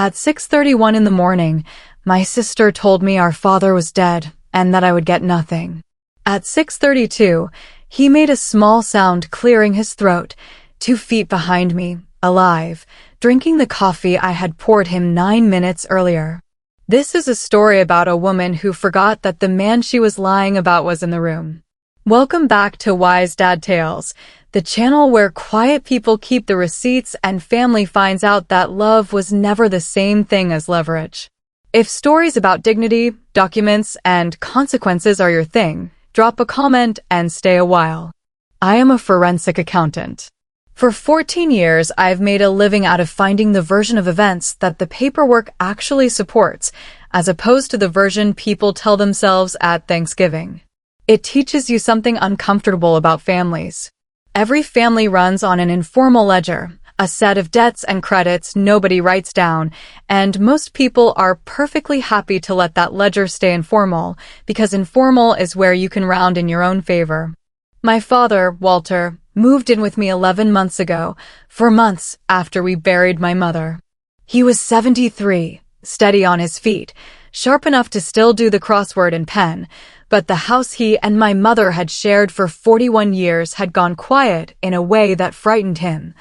At 6:31 in the morning, my sister told me our father was dead and that I would get nothing. At 6:32, he made a small sound clearing his throat, 2 feet behind me, alive, drinking the coffee I had poured him 9 minutes earlier. This is a story about a woman who forgot that the man she was lying about was in the room. Welcome back to Wise Dad Tales, the channel where quiet people keep the receipts and family finds out that love was never the same thing as leverage. If stories about dignity, documents, and consequences are your thing, drop a comment and stay a while. I am a forensic accountant. For 14 years, I've made a living out of finding the version of events that the paperwork actually supports, as opposed to the version people tell themselves at Thanksgiving. It teaches you something uncomfortable about families. Every family runs on an informal ledger, a set of debts and credits nobody writes down, and most people are perfectly happy to let that ledger stay informal, because informal is where you can round in your own favor. My father, Walter, moved in with me 11 months ago, 4 months after we buried my mother. He was 73, steady on his feet, sharp enough to still do the crossword in pen, but the house he and my mother had shared for 41 years had gone quiet in a way that frightened him.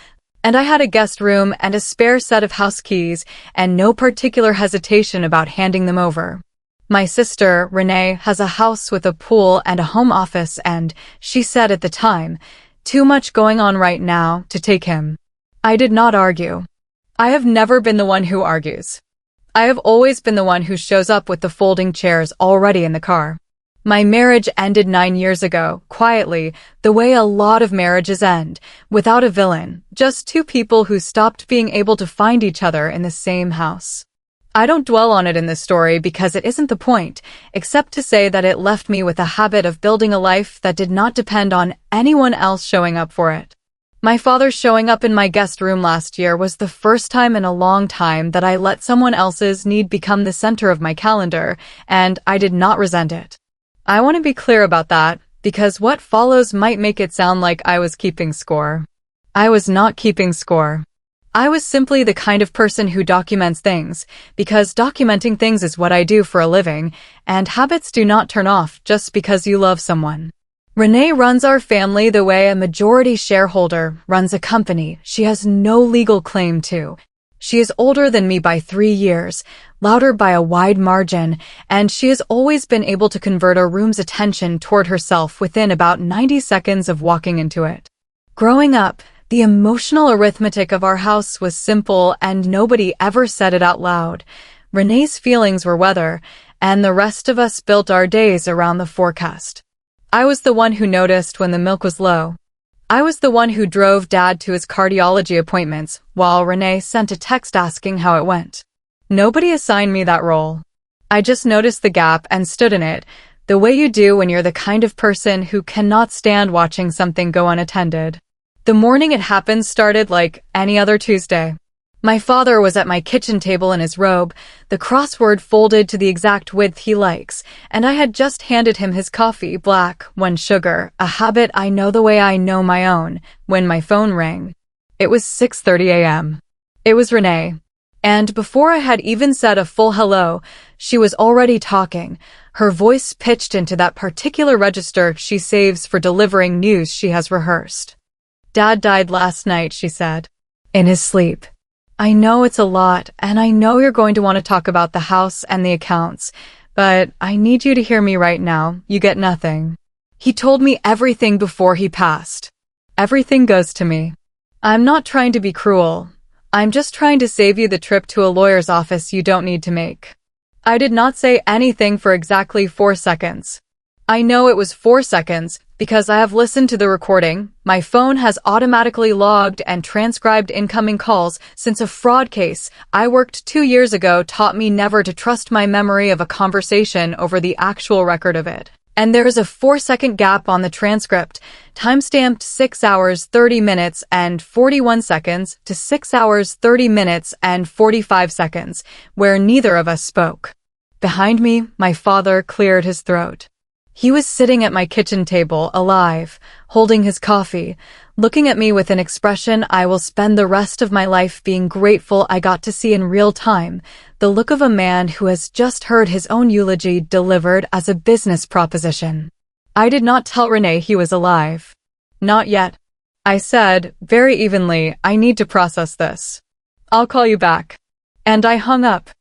And I had a guest room and a spare set of house keys and no particular hesitation about handing them over. My sister, Renee, has a house with a pool and a home office and, she said at the time, too much going on right now to take him. I did not argue. I have never been the one who argues. I have always been the one who shows up with the folding chairs already in the car. My marriage ended 9 years ago, quietly, the way a lot of marriages end, without a villain, just 2 people who stopped being able to find each other in the same house. I don't dwell on it in this story because it isn't the point, except to say that it left me with a habit of building a life that did not depend on anyone else showing up for it. My father showing up in my guest room last year was the first time in a long time that I let someone else's need become the center of my calendar, and I did not resent it. I want to be clear about that, because what follows might make it sound like I was keeping score. I was not keeping score. I was simply the kind of person who documents things, because documenting things is what I do for a living, and habits do not turn off just because you love someone. Renee runs our family the way a majority shareholder runs a company she has no legal claim to. She is older than me by 3 years, louder by a wide margin, and she has always been able to convert a room's attention toward herself within about 90 seconds of walking into it. Growing up, the emotional arithmetic of our house was simple and nobody ever said it out loud. Renee's feelings were weather, and the rest of us built our days around the forecast. I was the one who noticed when the milk was low. I was the one who drove Dad to his cardiology appointments, while Renee sent a text asking how it went. Nobody assigned me that role. I just noticed the gap and stood in it, the way you do when you're the kind of person who cannot stand watching something go unattended. The morning it happened started like any other Tuesday. My father was at my kitchen table in his robe, the crossword folded to the exact width he likes, and I had just handed him his coffee, black, when sugar, a habit I know the way I know my own, when my phone rang. It was 6:30 a.m. It was Renee. And before I had even said a full hello, she was already talking, her voice pitched into that particular register she saves for delivering news she has rehearsed. Dad died last night, she said. In his sleep. I know it's a lot, and I know you're going to want to talk about the house and the accounts, but I need you to hear me right now. You get nothing. He told me everything before he passed. Everything goes to me. I'm not trying to be cruel. I'm just trying to save you the trip to a lawyer's office you don't need to make. I did not say anything for exactly 4 seconds. I know it was 4 seconds, because I have listened to the recording. My phone has automatically logged and transcribed incoming calls since a fraud case I worked 2 years ago taught me never to trust my memory of a conversation over the actual record of it. And there is a 4-second gap on the transcript, timestamped 6 hours 30 minutes and 41 seconds to 6 hours 30 minutes and 45 seconds, where neither of us spoke. Behind me, my father cleared his throat. He was sitting at my kitchen table, alive, holding his coffee, looking at me with an expression I will spend the rest of my life being grateful I got to see in real time, the look of a man who has just heard his own eulogy delivered as a business proposition. I did not tell Renee he was alive. Not yet. I said, very evenly, I need to process this. I'll call you back. And I hung up.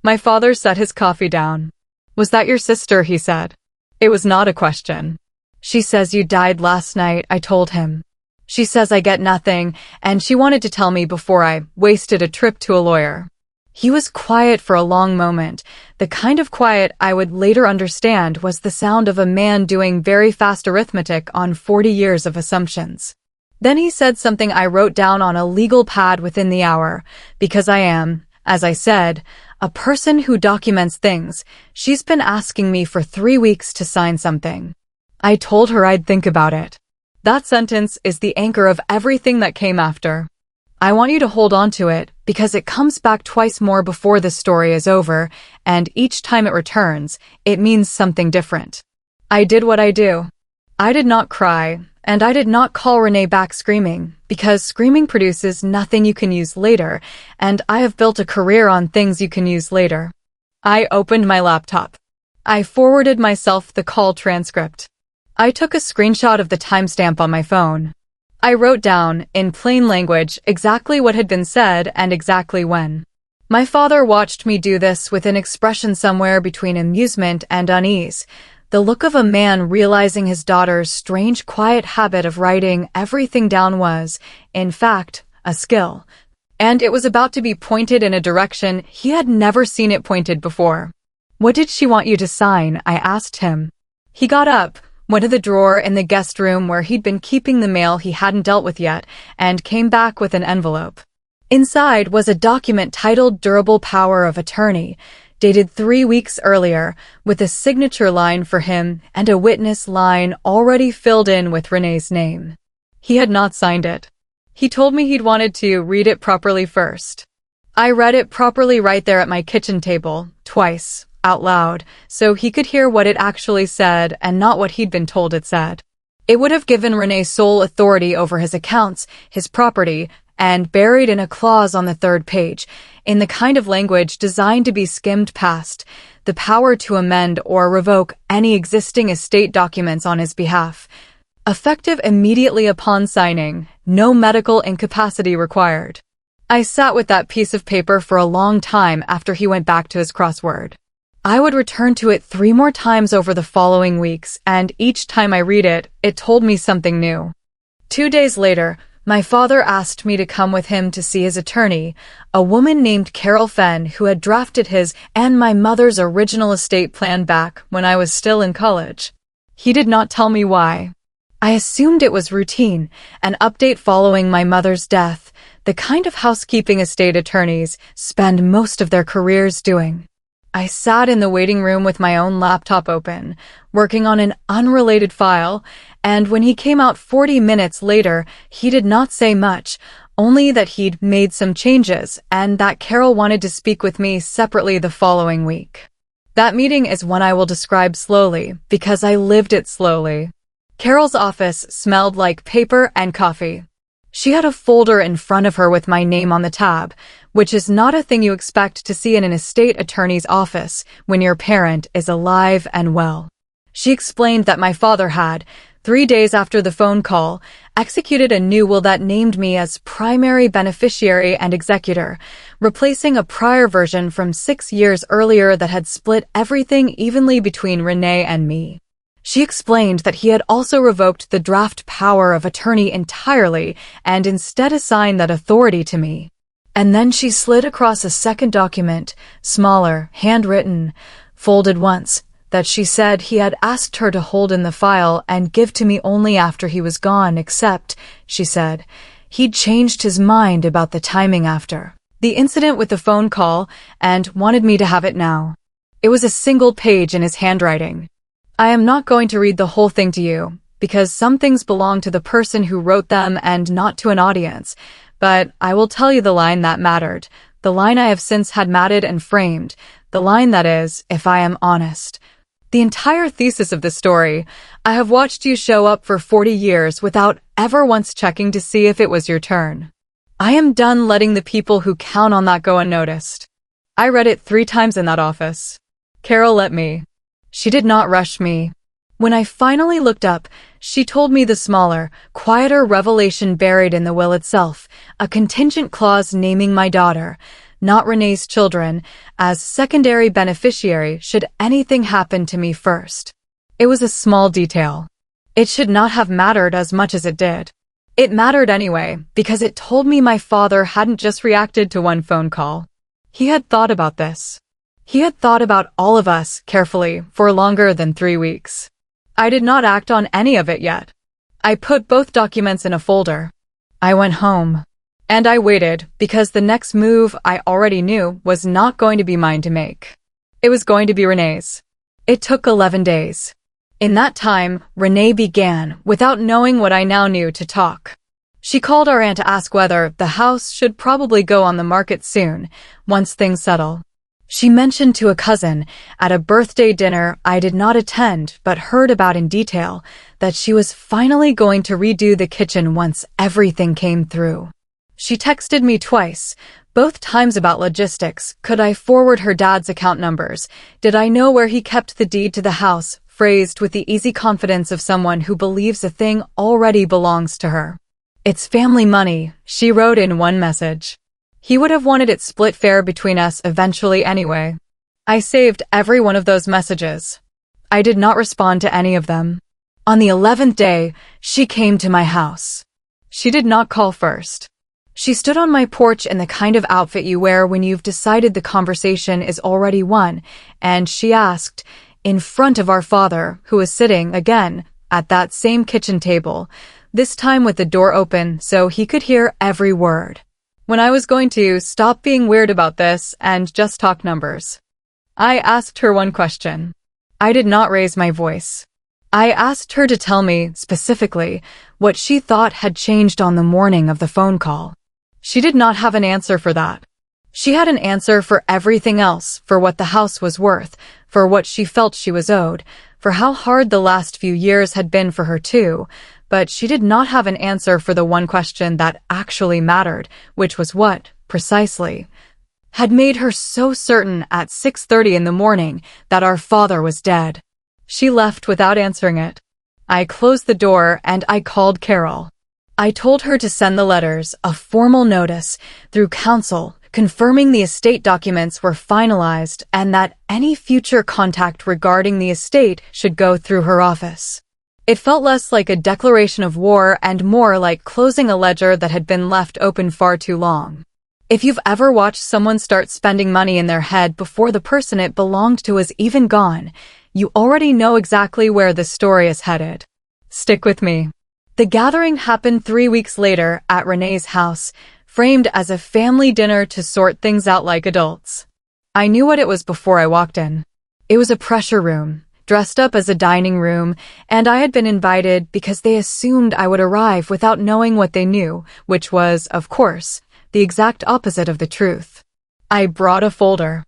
My father set his coffee down. Was that your sister? He said. It was not a question. She says you died last night, I told him. She says I get nothing, and she wanted to tell me before I wasted a trip to a lawyer. He was quiet for a long moment. The kind of quiet I would later understand was the sound of a man doing very fast arithmetic on 40 years of assumptions. Then he said something I wrote down on a legal pad within the hour, because I am, as I said, a person who documents things. She's been asking me for 3 weeks to sign something. I told her I'd think about it. That sentence is the anchor of everything that came after. I want you to hold on to it, because it comes back twice more before the story is over, and each time it returns, it means something different. I did what I do. I did not cry, and I did not call Renee back screaming, because screaming produces nothing you can use later, and I have built a career on things you can use later. I opened my laptop. I forwarded myself the call transcript. I took a screenshot of the timestamp on my phone. I wrote down, in plain language, exactly what had been said and exactly when. My father watched me do this with an expression somewhere between amusement and unease, the look of a man realizing his daughter's strange quiet habit of writing everything down was, in fact, a skill. And it was about to be pointed in a direction he had never seen it pointed before. What did she want you to sign? I asked him. He got up, went to the drawer in the guest room where he'd been keeping the mail he hadn't dealt with yet, and came back with an envelope. Inside was a document titled Durable Power of Attorney, dated 3 weeks earlier, with a signature line for him and a witness line already filled in with Renee's name. He had not signed it. He told me he'd wanted to read it properly first. I read it properly right there at my kitchen table, twice, out loud, so he could hear what it actually said and not what he'd been told it said. It would have given Renee sole authority over his accounts, his property, and buried in a clause on the 3rd page, in the kind of language designed to be skimmed past, the power to amend or revoke any existing estate documents on his behalf. Effective immediately upon signing, no medical incapacity required. I sat with that piece of paper for a long time after he went back to his crossword. I would return to it 3 more times over the following weeks, and each time I read it, it told me something new. 2 days later, my father asked me to come with him to see his attorney, a woman named Carol Fenn who had drafted his and my mother's original estate plan back when I was still in college. He did not tell me why. I assumed it was routine, an update following my mother's death, the kind of housekeeping estate attorneys spend most of their careers doing. I sat in the waiting room with my own laptop open, working on an unrelated file, and when he came out 40 minutes later, he did not say much, only that he'd made some changes and that Carol wanted to speak with me separately the following week. That meeting is one I will describe slowly, because I lived it slowly. Carol's office smelled like paper and coffee. She had a folder in front of her with my name on the tab, which is not a thing you expect to see in an estate attorney's office when your parent is alive and well. She explained that my father had, 3 days after the phone call, executed a new will that named me as primary beneficiary and executor, replacing a prior version from 6 years earlier that had split everything evenly between Renee and me. She explained that he had also revoked the draft power of attorney entirely and instead assigned that authority to me. And then she slid across a second document, smaller, handwritten, folded once, that she said he had asked her to hold in the file and give to me only after he was gone, except, she said, he'd changed his mind about the timing after the incident with the phone call and wanted me to have it now. It was a single page in his handwriting. I am not going to read the whole thing to you, because some things belong to the person who wrote them and not to an audience, but I will tell you the line that mattered, the line I have since had matted and framed, the line that is, if I am honest. The entire thesis of the story. I have watched you show up for 40 years without ever once checking to see if it was your turn. I am done letting the people who count on that go unnoticed. I read it 3 times in that office. Carol let me. She did not rush me. When I finally looked up, she told me the smaller, quieter revelation buried in the will itself, a contingent clause naming my daughter, not Renee's children, as secondary beneficiary should anything happen to me first. It was a small detail. It should not have mattered as much as it did. It mattered anyway, because it told me my father hadn't just reacted to one phone call. He had thought about this. He had thought about all of us carefully for longer than 3 weeks. I did not act on any of it yet. I put both documents in a folder. I went home. And I waited, because the next move I already knew was not going to be mine to make. It was going to be Renee's. It took 11 days. In that time, Renee began, without knowing what I now knew, to talk. She called our aunt to ask whether the house should probably go on the market soon, once things settle. She mentioned to a cousin, at a birthday dinner I did not attend but heard about in detail, that she was finally going to redo the kitchen once everything came through. She texted me twice, both times about logistics. Could I forward her dad's account numbers? Did I know where he kept the deed to the house, phrased with the easy confidence of someone who believes a thing already belongs to her. It's family money, she wrote in one message. He would have wanted it split fair between us eventually anyway. I saved every one of those messages. I did not respond to any of them. On the 11th day, she came to my house. She did not call first. She stood on my porch in the kind of outfit you wear when you've decided the conversation is already won, and she asked, in front of our father, who was sitting, again, at that same kitchen table, this time with the door open so he could hear every word. When I was going to stop being weird about this and just talk numbers. I asked her one question. I did not raise my voice. I asked her to tell me, specifically, what she thought had changed on the morning of the phone call. She did not have an answer for that. She had an answer for everything else, for what the house was worth, for what she felt she was owed, for how hard the last few years had been for her too, but she did not have an answer for the one question that actually mattered, which was what, precisely, had made her so certain at 6:30 in the morning that our father was dead. She left without answering it. I closed the door and I called Carol. I told her to send the letters, a formal notice, through counsel, confirming the estate documents were finalized and that any future contact regarding the estate should go through her office. It felt less like a declaration of war and more like closing a ledger that had been left open far too long. If you've ever watched someone start spending money in their head before the person it belonged to is even gone, you already know exactly where the story is headed. Stick with me. The gathering happened 3 weeks later at Renee's house, framed as a family dinner to sort things out like adults. I knew what it was before I walked in. It was a pressure room, dressed up as a dining room, and I had been invited because they assumed I would arrive without knowing what they knew, which was, of course, the exact opposite of the truth. I brought a folder.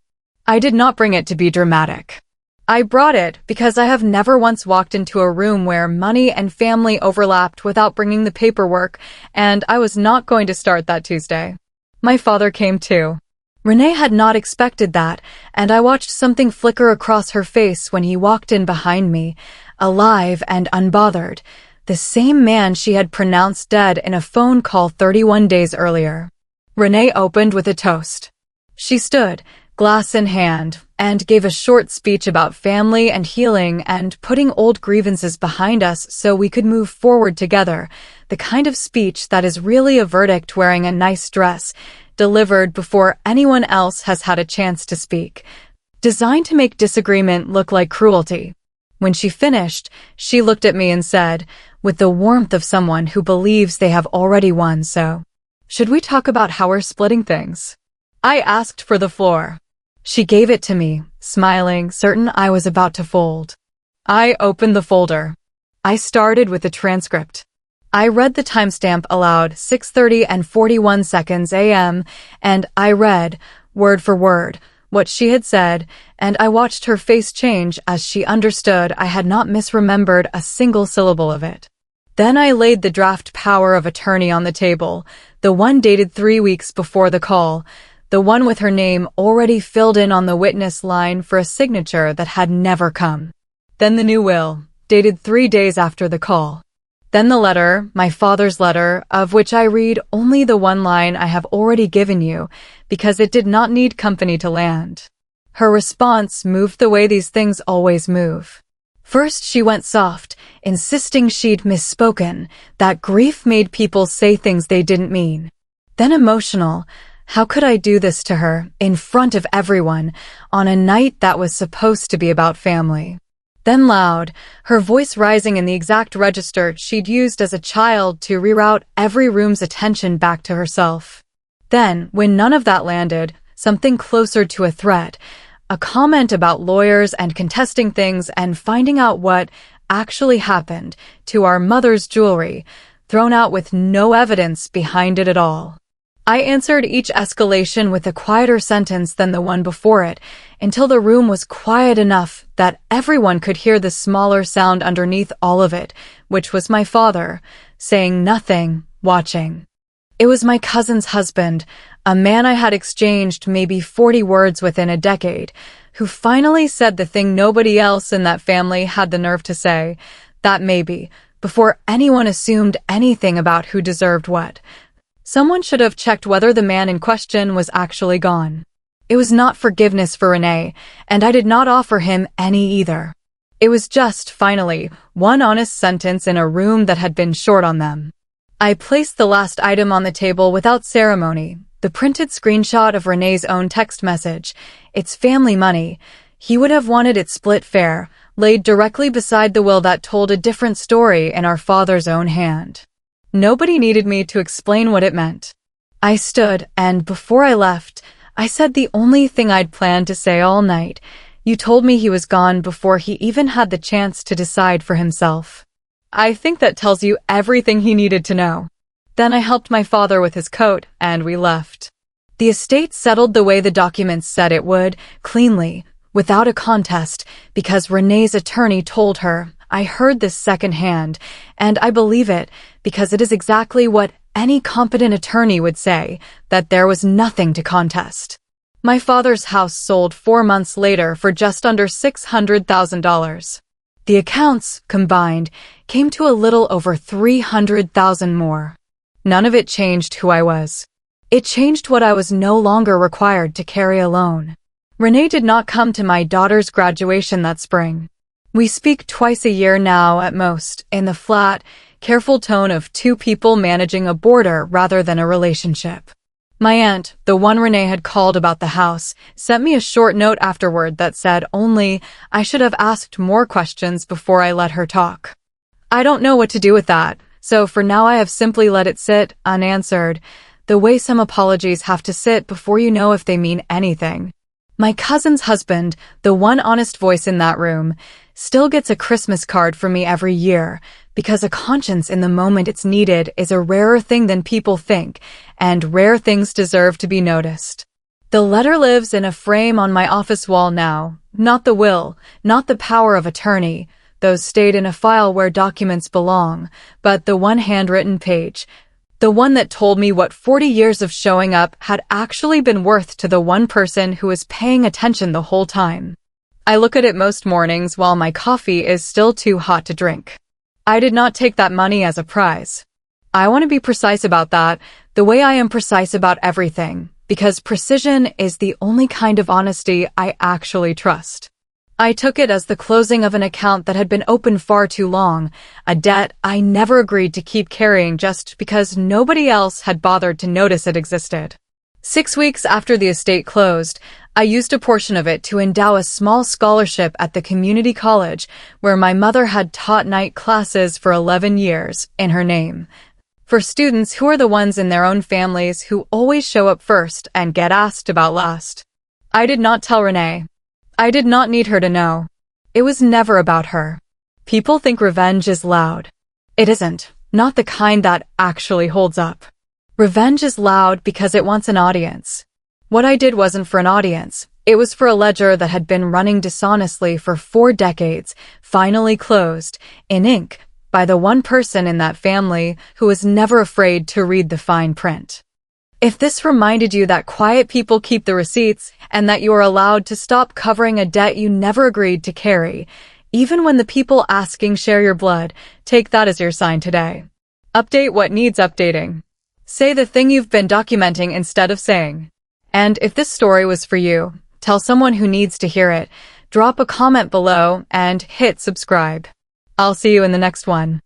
I did not bring it to be dramatic. I brought it because I have never once walked into a room where money and family overlapped without bringing the paperwork, and I was not going to start that Tuesday. My father came too. Renee had not expected that, and I watched something flicker across her face when he walked in behind me, alive and unbothered, the same man she had pronounced dead in a phone call 31 days earlier. Renee opened with a toast. She stood, glass in hand, and gave a short speech about family and healing and putting old grievances behind us so we could move forward together, the kind of speech that is really a verdict wearing a nice dress, delivered before anyone else has had a chance to speak, designed to make disagreement look like cruelty. When she finished, she looked at me and said, with the warmth of someone who believes they have already won, so, should we talk about how we're splitting things? I asked for the floor. She gave it to me, smiling, certain I was about to fold. I opened the folder. I started with the transcript. I read the timestamp aloud, 6:30 and 41 seconds a.m., and I read, word for word, what she had said, and I watched her face change as she understood I had not misremembered a single syllable of it. Then I laid the draft power of attorney on the table, the one dated 3 weeks before the call, the one with her name already filled in on the witness line for a signature that had never come. Then the new will, dated 3 days after the call. Then the letter, my father's letter, of which I read only the one line I have already given you, because it did not need company to land. Her response moved the way these things always move. First she went soft, insisting she'd misspoken, that grief made people say things they didn't mean. Then emotional. How could I do this to her, in front of everyone, on a night that was supposed to be about family? Then loud, her voice rising in the exact register she'd used as a child to reroute every room's attention back to herself. Then, when none of that landed, something closer to a threat, a comment about lawyers and contesting things and finding out what actually happened to our mother's jewelry, thrown out with no evidence behind it at all. I answered each escalation with a quieter sentence than the one before it, until the room was quiet enough that everyone could hear the smaller sound underneath all of it, which was my father, saying nothing, watching. It was my cousin's husband, a man I had exchanged maybe 40 words with in a decade, who finally said the thing nobody else in that family had the nerve to say, that maybe, before anyone assumed anything about who deserved what. Someone should have checked whether the man in question was actually gone. It was not forgiveness for Renee, and I did not offer him any either. It was just, finally, one honest sentence in a room that had been short on them. I placed the last item on the table without ceremony, the printed screenshot of Renee's own text message. It's family money. He would have wanted it split fair, laid directly beside the will that told a different story in our father's own hand. Nobody needed me to explain what it meant. I stood, and before I left, I said the only thing I'd planned to say all night. You told me he was gone before he even had the chance to decide for himself. I think that tells you everything he needed to know. Then I helped my father with his coat, and we left. The estate settled the way the documents said it would, cleanly, without a contest, because Renee's attorney told her. I heard this secondhand, and I believe it, because it is exactly what any competent attorney would say, that there was nothing to contest. My father's house sold 4 months later for just under $600,000. The accounts, combined, came to a little over $300,000 more. None of it changed who I was. It changed what I was no longer required to carry alone. Renee did not come to my daughter's graduation that spring. We speak twice a year now at most, in the flat, careful tone of two people managing a border rather than a relationship. My aunt, the one Renee had called about the house, sent me a short note afterward that said only I should have asked more questions before I let her talk. I don't know what to do with that, so for now I have simply let it sit, unanswered, the way some apologies have to sit before you know if they mean anything. My cousin's husband, the one honest voice in that room, still gets a Christmas card from me every year, because a conscience in the moment it's needed is a rarer thing than people think, and rare things deserve to be noticed. The letter lives in a frame on my office wall now, not the will, not the power of attorney, those stayed in a file where documents belong, but the one handwritten page, the one that told me what 40 years of showing up had actually been worth to the one person who was paying attention the whole time. I look at it most mornings while my coffee is still too hot to drink. I did not take that money as a prize. I want to be precise about that, the way I am precise about everything, because precision is the only kind of honesty I actually trust. I took it as the closing of an account that had been open far too long, a debt I never agreed to keep carrying just because nobody else had bothered to notice it existed. 6 weeks after the estate closed, I used a portion of it to endow a small scholarship at the community college where my mother had taught night classes for 11 years, in her name, for students who are the ones in their own families who always show up first and get asked about last. I did not tell Renee. I did not need her to know. It was never about her. People think revenge is loud. It isn't, not the kind that actually holds up. Revenge is loud because it wants an audience. What I did wasn't for an audience. It was for a ledger that had been running dishonestly for 4 decades, finally closed, in ink, by the one person in that family who was never afraid to read the fine print. If this reminded you that quiet people keep the receipts and that you are allowed to stop covering a debt you never agreed to carry, even when the people asking share your blood, take that as your sign today. Update what needs updating. Say the thing you've been documenting instead of saying. And if this story was for you, tell someone who needs to hear it, drop a comment below, and hit subscribe. I'll see you in the next one.